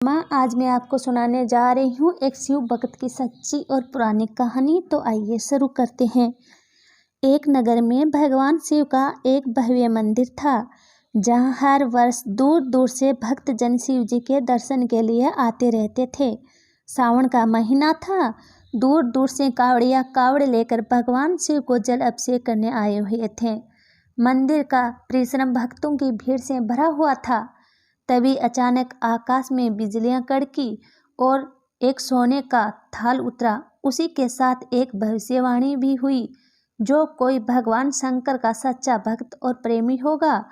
माँ, आज मैं आपको सुनाने जा रही हूँ एक शिव भक्त की सच्ची और पुरानी कहानी। तो आइए शुरू करते हैं। एक नगर में भगवान शिव का एक भव्य मंदिर था, जहाँ हर वर्ष दूर दूर से भक्त जन शिव जी के दर्शन के लिए आते रहते थे। सावन का महीना था। दूर दूर से कावड़िया कावड़ लेकर भगवान शिव को जल अभिषेक करने आए हुए थे। मंदिर का परिसर भक्तों की भीड़ से भरा हुआ था। तभी अचानक आकाश में बिजलियां कड़की और एक सोने का थाल उतरा। उसी के साथ एक भविष्यवाणी भी हुई, जो कोई भगवान शंकर का सच्चा भक्त और प्रेमी होगा,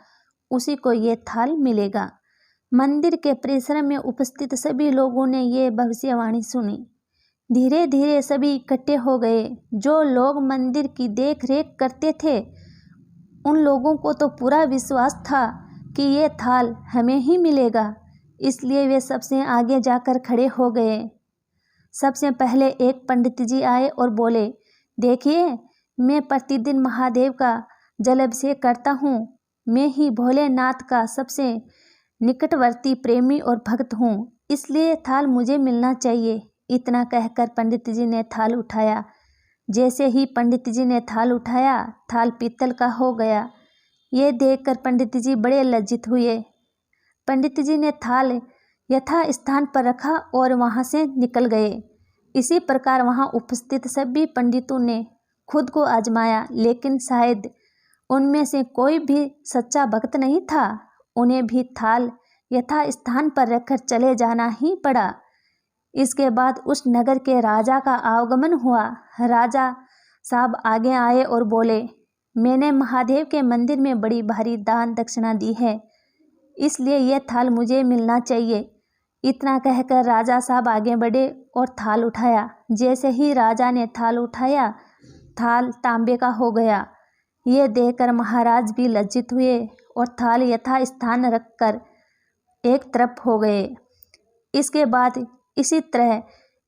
उसी को ये थाल मिलेगा। मंदिर के परिसर में उपस्थित सभी लोगों ने ये भविष्यवाणी सुनी। धीरे धीरे सभी इकट्ठे हो गए। जो लोग मंदिर की देख रेख करते थे, उन लोगों को तो पूरा विश्वास था कि ये थाल हमें ही मिलेगा, इसलिए वे सबसे आगे जाकर खड़े हो गए। सबसे पहले एक पंडित जी आए और बोले, देखिए, मैं प्रतिदिन महादेव का जल अभिषेक करता हूँ। मैं ही भोलेनाथ का सबसे निकटवर्ती प्रेमी और भक्त हूँ, इसलिए थाल मुझे मिलना चाहिए। इतना कहकर पंडित जी ने थाल उठाया। जैसे ही पंडित जी ने थाल उठाया, थाल पीतल का हो गया। ये देखकर पंडित जी बड़े लज्जित हुए। पंडित जी ने थाल यथा स्थान पर रखा और वहां से निकल गए। इसी प्रकार वहां उपस्थित सभी पंडितों ने खुद को आजमाया, लेकिन शायद उनमें से कोई भी सच्चा भक्त नहीं था। उन्हें भी थाल यथा स्थान पर रखकर चले जाना ही पड़ा। इसके बाद उस नगर के राजा का आगमन हुआ। राजा साहब आगे आए और बोले, मैंने महादेव के मंदिर में बड़ी भारी दान दक्षिणा दी है, इसलिए यह थाल मुझे मिलना चाहिए। इतना कहकर राजा साहब आगे बढ़े और थाल उठाया। जैसे ही राजा ने थाल उठाया, थाल तांबे का हो गया। ये देखकर महाराज भी लज्जित हुए और थाल यथा स्थान रखकर एक तरफ हो गए। इसके बाद इसी तरह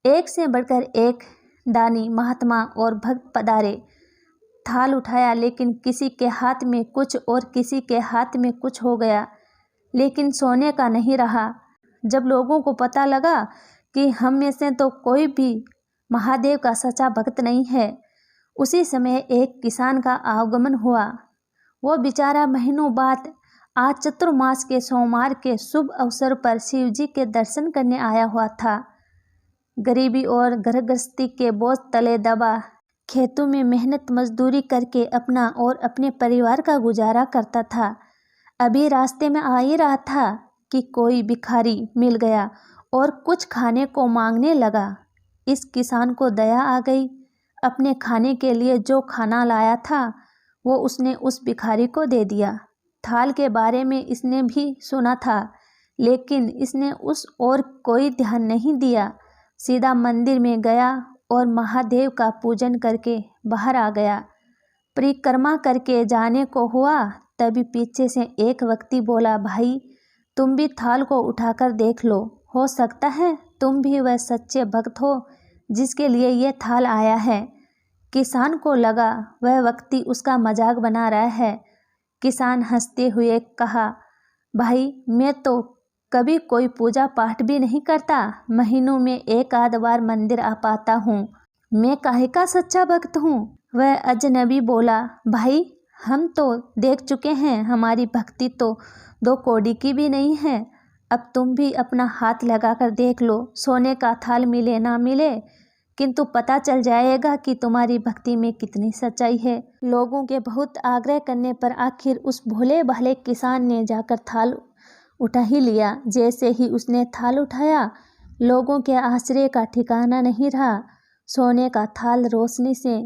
एक से बढ़कर एक दानी, महात्मा और भक्त पधारे। थाल उठाया, लेकिन किसी के हाथ में कुछ और किसी के हाथ में कुछ हो गया, लेकिन सोने का नहीं रहा। जब लोगों को पता लगा कि हम में से तो कोई भी महादेव का सच्चा भक्त नहीं है, उसी समय एक किसान का आगमन हुआ। वो बेचारा महीनों बाद आज चतुर्मास के सोमवार के शुभ अवसर पर शिव जी के दर्शन करने आया हुआ था। गरीबी और घर गृहस्थी के बोझ तले दबा खेतों में मेहनत मजदूरी करके अपना और अपने परिवार का गुजारा करता था। अभी रास्ते में आ ही रहा था कि कोई भिखारी मिल गया और कुछ खाने को मांगने लगा। इस किसान को दया आ गई। अपने खाने के लिए जो खाना लाया था, वो उसने उस भिखारी को दे दिया। थाल के बारे में इसने भी सुना था, लेकिन इसने उस और कोई ध्यान नहीं दिया। सीधा मंदिर में गया और महादेव का पूजन करके बाहर आ गया। परिक्रमा करके जाने को हुआ, तभी पीछे से एक व्यक्ति बोला, भाई, तुम भी थाल को उठाकर देख लो, हो सकता है तुम भी वह सच्चे भक्त हो जिसके लिए ये थाल आया है। किसान को लगा वह व्यक्ति उसका मजाक बना रहा है। किसान हंसते हुए कहा, भाई, मैं तो कभी कोई पूजा पाठ भी नहीं करता, महीनों में एक आध बार मंदिर आ पाता हूँ, मैं काहे का सच्चा भक्त हूँ। वह अजनबी बोला, भाई, हम तो देख चुके हैं, हमारी भक्ति तो 2 कौड़ी की भी नहीं है। अब तुम भी अपना हाथ लगाकर देख लो, सोने का थाल मिले ना मिले, किंतु पता चल जाएगा कि तुम्हारी भक्ति में कितनी सच्चाई है। लोगों के बहुत आग्रह करने पर आखिर उस भोले भाले किसान ने जाकर थाल उठा ही लिया। जैसे ही उसने थाल उठाया, लोगों के आश्चर्य का ठिकाना नहीं रहा। सोने का थाल रोशनी से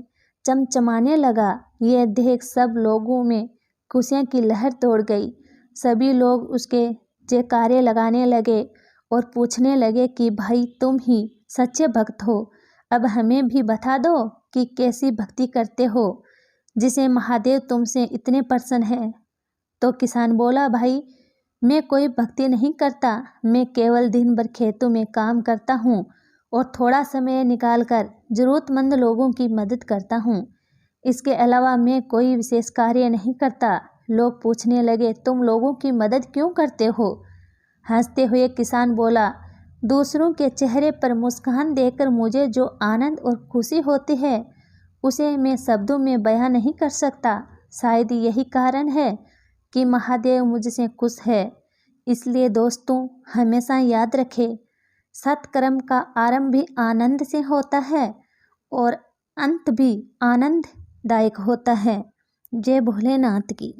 चमचमाने लगा। यह देख सब लोगों में खुशियों की लहर दौड़ गई। सभी लोग उसके जयकारे लगाने लगे और पूछने लगे कि भाई, तुम ही सच्चे भक्त हो, अब हमें भी बता दो कि कैसी भक्ति करते हो जिसे महादेव तुमसे इतने प्रसन्न है। तो किसान बोला, भाई, मैं कोई भक्ति नहीं करता, मैं केवल दिन भर खेतों में काम करता हूँ और थोड़ा समय निकालकर ज़रूरतमंद लोगों की मदद करता हूँ। इसके अलावा मैं कोई विशेष कार्य नहीं करता। लोग पूछने लगे, तुम लोगों की मदद क्यों करते हो? हंसते हुए किसान बोला, दूसरों के चेहरे पर मुस्कान देखकर मुझे जो आनंद और खुशी होती है उसे मैं शब्दों में बयां नहीं कर सकता। शायद यही कारण है कि महादेव मुझसे खुश है। इसलिए दोस्तों, हमेशा याद रखें, सत्कर्म का आरंभ भी आनंद से होता है और अंत भी आनंददायक होता है। जय भोलेनाथ की।